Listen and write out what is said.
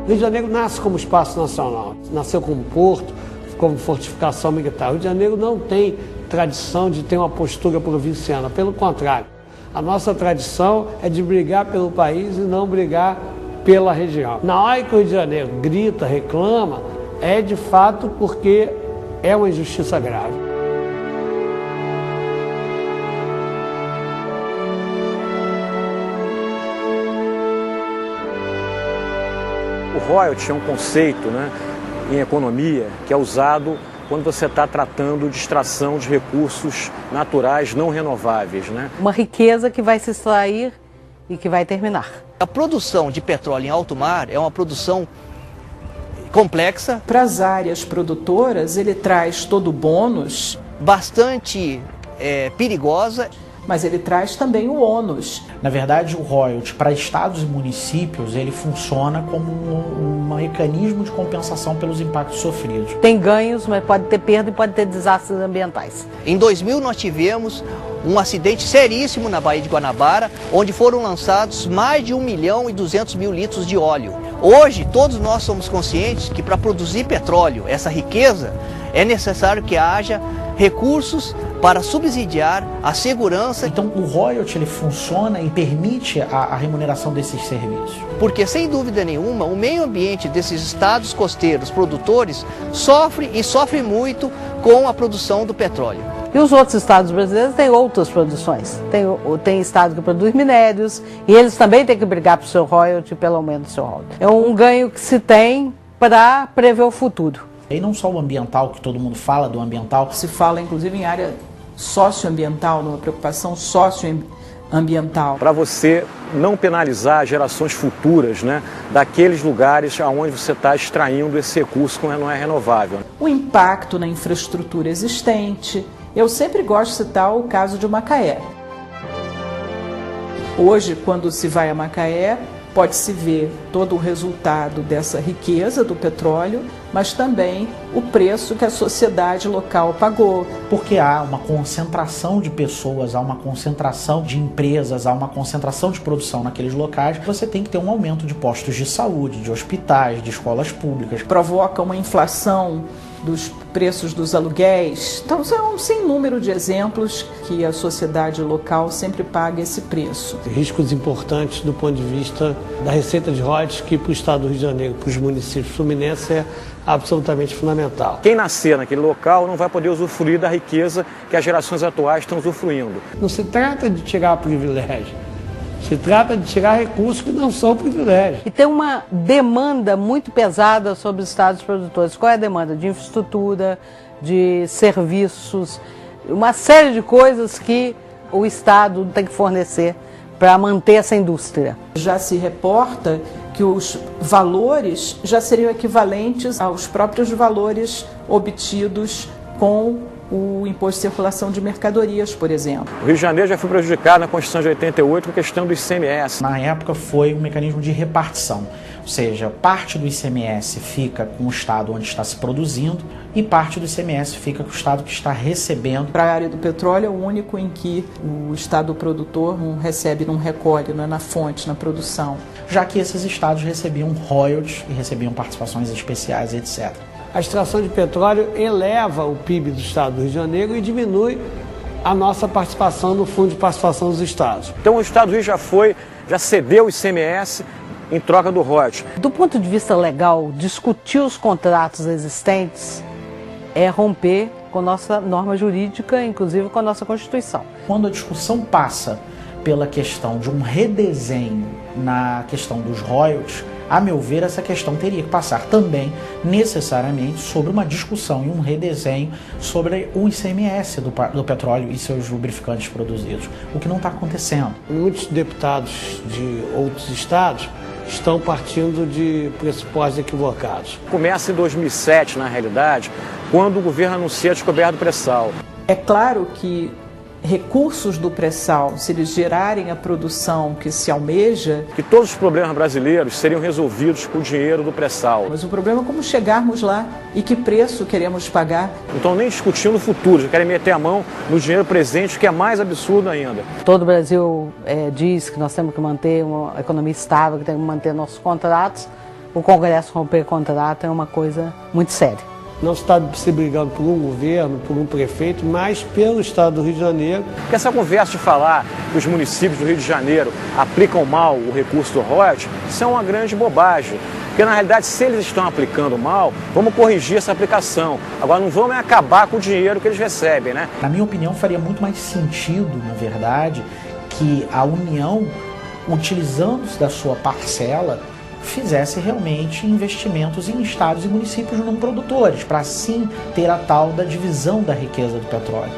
O Rio de Janeiro nasce como espaço nacional, nasceu como porto, como fortificação militar. O Rio de Janeiro não tem tradição de ter uma postura provinciana, pelo contrário. A nossa tradição é de brigar pelo país e não brigar pela região. Na hora que o Rio de Janeiro grita, reclama, é de fato porque é uma injustiça grave. O royalty é um conceito, né, em economia que é usado quando você está tratando de extração de recursos naturais não renováveis, né? Uma riqueza que vai se extrair e que vai terminar. A produção de petróleo em alto mar é uma produção complexa. Para as áreas produtoras, ele traz todo o bônus, bastante perigosa. mas ele traz também o ônus. Na verdade, o royalty para estados e municípios, ele funciona como um mecanismo de compensação pelos impactos sofridos. Tem ganhos, mas pode ter perda e pode ter desastres ambientais. Em 2000 nós tivemos um acidente seríssimo na Baía de Guanabara, onde foram lançados mais de 1.200.000 litros de óleo. Hoje, todos nós somos conscientes que para produzir petróleo, essa riqueza, é necessário que haja recursos para subsidiar a segurança. Então o royalty ele funciona e permite a remuneração desses serviços. Porque sem dúvida nenhuma o meio ambiente desses estados costeiros produtores sofre muito com a produção do petróleo. E os outros estados brasileiros têm outras produções. Tem estado que produz minérios e eles também têm que brigar por seu royalty, pelo menos seu royalty. É um ganho que se tem para prever o futuro. E não só o ambiental, que todo mundo fala do ambiental. Se fala inclusive em área socioambiental, numa preocupação socioambiental. Para você não penalizar gerações futuras, né, daqueles lugares onde você está extraindo esse recurso que não é renovável. O impacto na infraestrutura existente. Eu sempre gosto de citar o caso de Macaé. Hoje, quando se vai a Macaé, pode-se ver todo o resultado dessa riqueza do petróleo, mas também o preço que a sociedade local pagou. Porque há uma concentração de pessoas, há uma concentração de empresas, há uma concentração de produção naqueles locais. Você tem que ter um aumento de postos de saúde, de hospitais, de escolas públicas. Provoca uma inflação dos preços dos aluguéis. Então, são um sem número de exemplos que a sociedade local sempre paga esse preço. Riscos importantes do ponto de vista da receita de royalties, que para o estado do Rio de Janeiro, para os municípios fluminenses, é absolutamente fundamental. Quem nascer naquele local não vai poder usufruir da riqueza que as gerações atuais estão usufruindo. Não se trata de tirar privilégio. Se trata de tirar recursos que não são privilégios. E tem uma demanda muito pesada sobre os estados produtores. Qual é a demanda? De infraestrutura, de serviços, uma série de coisas que o estado tem que fornecer para manter essa indústria. Já se reporta que os valores já seriam equivalentes aos próprios valores obtidos com o imposto de circulação de mercadorias, por exemplo. O Rio de Janeiro já foi prejudicado na Constituição de 88 com a questão do ICMS. Na época foi um mecanismo de repartição, ou seja, parte do ICMS fica com o estado onde está se produzindo e parte do ICMS fica com o estado que está recebendo. Para a área do petróleo é o único em que o estado produtor não recebe, não recolhe, não é na fonte, na produção. Já que esses estados recebiam royalties e recebiam participações especiais, etc. A extração de petróleo eleva o PIB do estado do Rio de Janeiro e diminui a nossa participação no Fundo de Participação dos Estados. Então o estado do Rio já cedeu o ICMS em troca do royalties. Do ponto de vista legal, discutir os contratos existentes é romper com a nossa norma jurídica, inclusive com a nossa Constituição. Quando a discussão passa pela questão de um redesenho na questão dos royalties, a meu ver, essa questão teria que passar também, necessariamente, sobre uma discussão e um redesenho sobre o ICMS do petróleo e seus lubrificantes produzidos, o que não está acontecendo. Muitos deputados de outros estados estão partindo de pressupostos equivocados. Começa em 2007, na realidade, quando o governo anuncia a descoberta do pré-sal. É claro que recursos do pré-sal, se eles gerarem a produção que se almeja... Que todos os problemas brasileiros seriam resolvidos com o dinheiro do pré-sal. Mas o problema é como chegarmos lá e que preço queremos pagar. Então nem discutindo o futuro, já querem meter a mão no dinheiro presente, que é mais absurdo ainda. Todo o Brasil diz que nós temos que manter uma economia estável, que temos que manter nossos contratos, o Congresso romper contrato é uma coisa muito séria. Não está se brigando por um governo, por um prefeito, mas pelo Estado do Rio de Janeiro. Porque essa conversa de falar que os municípios do Rio de Janeiro aplicam mal o recurso do royalties, isso é uma grande bobagem. Porque, na realidade, se eles estão aplicando mal, vamos corrigir essa aplicação. Agora, não vamos acabar com o dinheiro que eles recebem, né? Na minha opinião, faria muito mais sentido, na verdade, que a União, utilizando-se da sua parcela, fizesse realmente investimentos em estados e municípios não produtores, para assim ter a tal da divisão da riqueza do petróleo.